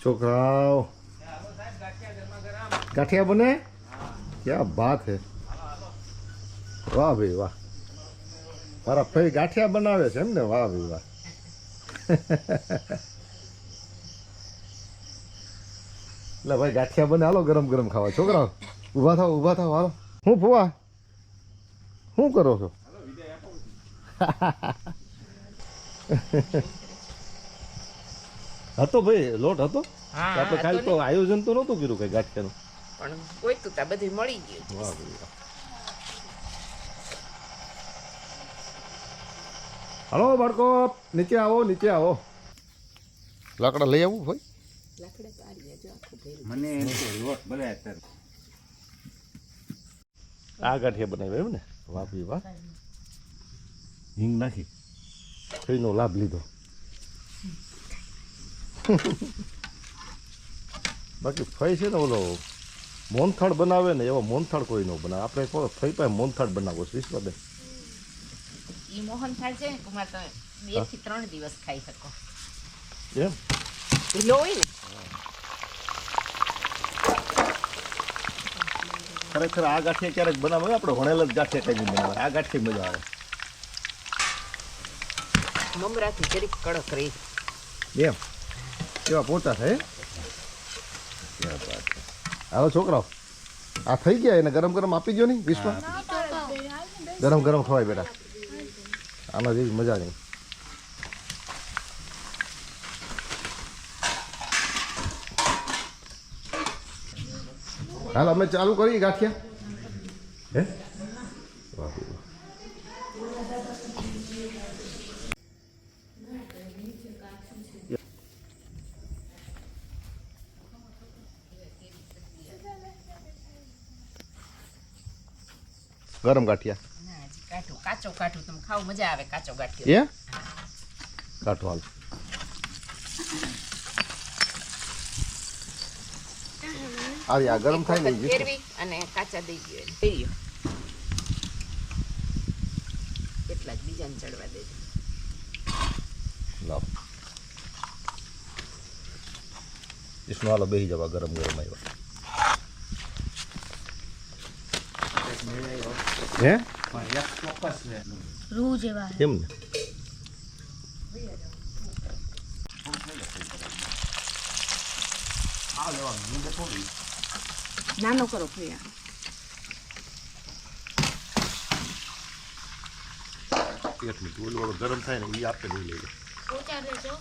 છોકરાઓ ગાંઠિયા બને ક્યાં બાત હે વાહ ભાઈ વાહ મારા ભાઈ ગાંઠિયા બનાવે છે એમ ને વાહ ભાઈ વાહ એટલે ભાઈ ગાંઠિયા બને હાલો ગરમ ગરમ ખાવા છોકરાઓ ઊભા થાવ હાલો હું ફુવા શું કરો છો હતો ભાઈ લોટ હતો આપણે ખાલી તો આયોજન તો નહોતું કર્યું કઈ ગાંઠિયાનું પણ ગોઈતું તા બધું મળી ગયું. વાહ ભાઈ વાહ હાલો બાળકો નીચે આવો લાકડા લઈ આવું ભાઈ લાકડા તો આર્યા જો આખું ભેરું. મને એમ કે લોટ બનાય અત્યારે આ ગાંઠિયા બનાવ્યા એમ ને વાહ ભાઈ વાહ હિંગ નાખી કઈનો લાભ લીધો બાકી ફઈ છે ને ઓલો મોનથાળ બનાવે ને એવો મોનથાળ કોઈ ન બનાવે આપણે કહો ફઈ પાસે મોનથાળ બનાવો વિશ્વાદે ઈ મોહનથાળ છે ને કુમાર તમે 2 થી 3 દિવસ ખાઈ શકો એમ ઢીલો હોય ને. ખરેખર આ ગાંઠિયા ક્યારેક બનાવે આપણે વણેલ જ ગાંઠિયા કઈ બનાવે આ ગાંઠિયા મજા આવે મમરાથી જરીક કડક રહી. એમ કેવા પહોંચા છે હાલો છોકરાઓ આ થઈ ગયા એને ગરમ ગરમ આપી દો નહીં વિશ્વ ગરમ ગરમ ખવાય બેટા આમાં જેવી મજા નહીં હાલ અમે ચાલુ કરીએ ગાંઠિયા હે વાહ ગરમ ગાંઠિયા ના હજી કાચું તમે ખાવ મજા આવે કાચો ગાંઠિયો. એ કાઢો હાલ આ ગરમ થાય ને ઈ ફેરવી અને કાચા દઈ ગયો ફેર્યો એટલા જ બીજાને ચડવા દેજો. લાવ વિષ્ણુ હાલો બેસી જવા ગરમ ગરમ આવ્યા હે પણ એક ચોક્કસ છે રૂ જેવા એમ ને આ લેવાનું હું તો થોડી નાનો કરો ફેર એક મિનિટ ઓલું વાળું ગરમ થાય ને એ આપે લઈ લઈએ ઓછા રહેજો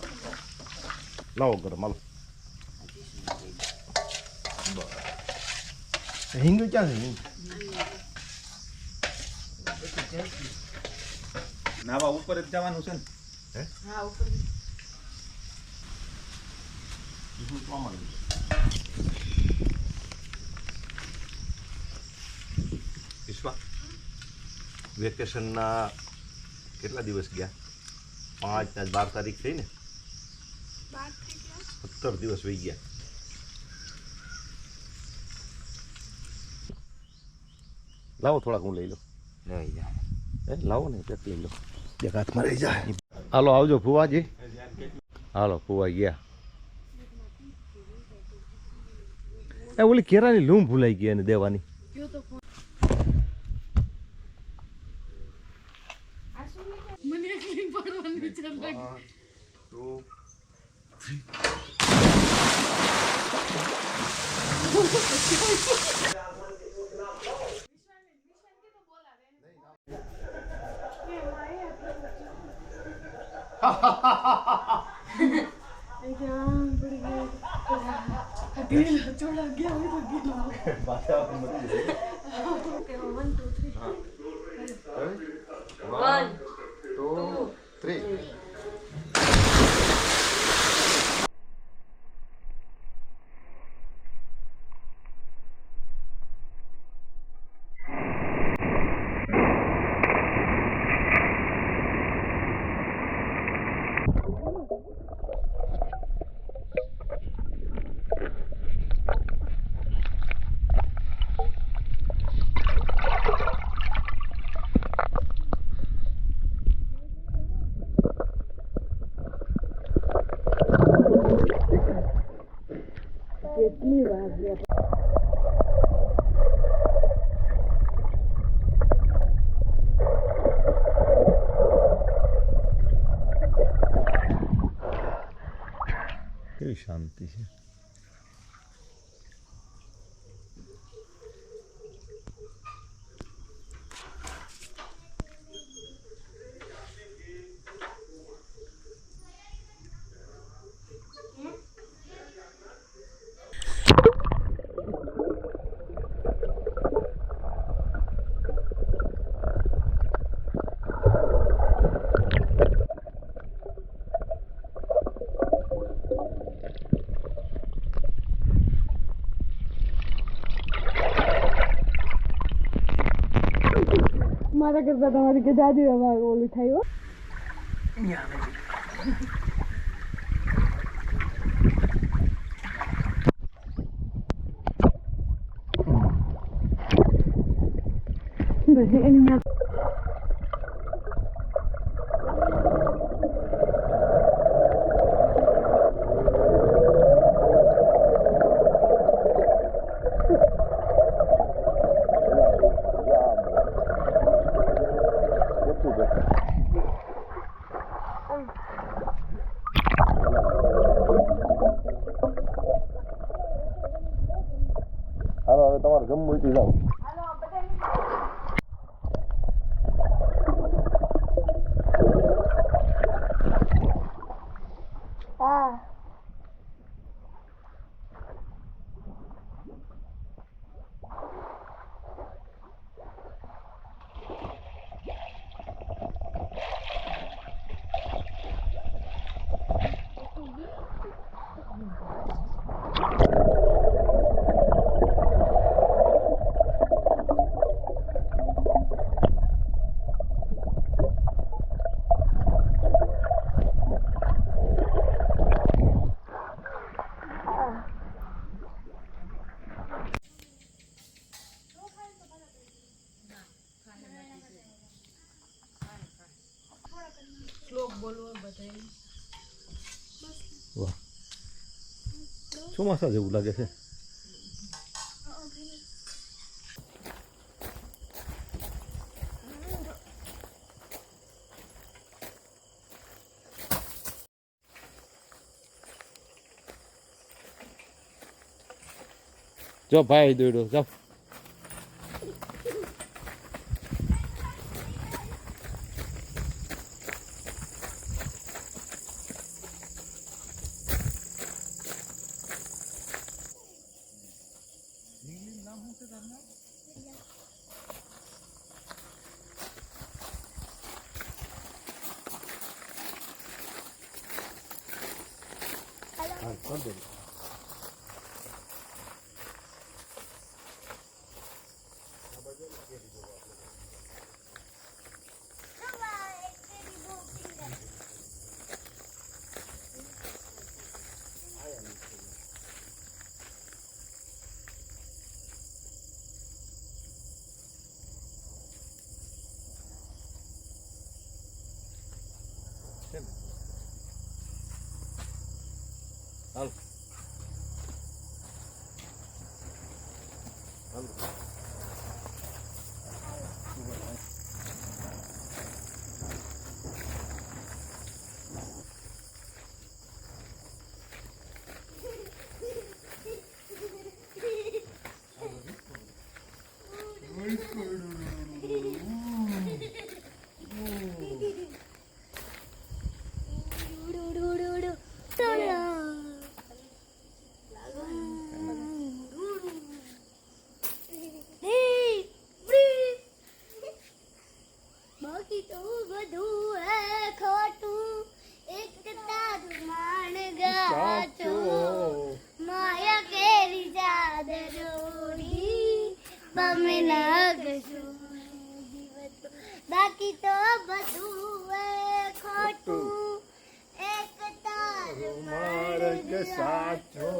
લાવો ગરમ હાલો હિંગ ક્યાં છે હિંગ નાવા ઉપર જ જવાનું છે ને હા ઉપર વિશ્વા વેકેશનના કેટલા દિવસ ગયા 5 ને 12 તારીખ થઈ ને 17 દિવસ વહી ગયા લાવો થોડાક હું લઈ લો લઈ જા લાવો ને એક લઈ લો એક હાથમાં રહી જાય હાલો આવજો ફુવાજી હાલો ફુવા ગયા એ ઓલી કેરાની લૂમ ભૂલાઈ ગઈ એને દેવાની મને એકલી પડવાનું વિચાર લાગે ચોડા ગયા હોય તો ગીલો 1 2 3 1 2 3 બધી શાંતિ છે. મારા કરતા તમારી કે દાદી અમારે ઓલું થાય હો. પછી એની મેં હાલો હવે તમારે જમવું હોય જાઓ. શ્લોક બોલવો બધાય. વાહ, ચોમાસા જેવું લાગે છે. જો ભાઈ દોડો જાઓ. હાલ બાકી તો બધું હે ખોટું, એક તારું માન ગાચો, માયા કેરી ચાદરોડી, તમે લાગશો જીવત. બાકી તો બધું હે ખોટું, એક તારું માર્ગ સાચો,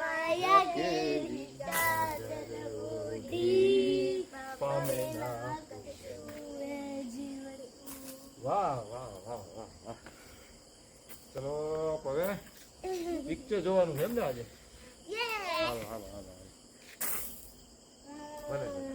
માયા કેરી ચાદરોડી, તમે લાગશો જીવત. વાહ વાહ વાહ વાહ વાહ. ચલો હવે પિક્ચર જોવાનું છે એમ ને આજે? હાલો હાલો હાલો હાલો. ભલે ભલે.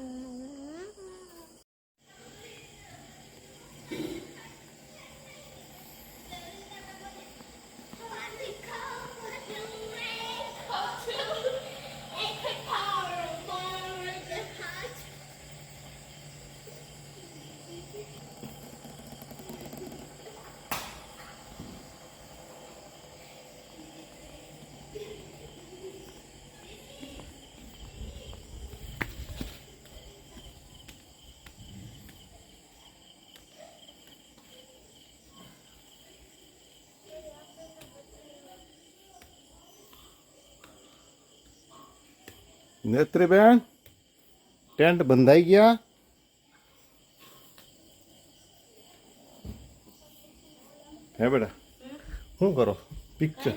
નેત્રીબેન ટેન્ટ બંધાઈ ગયા. હે બેટા શું કરો પિક્ચર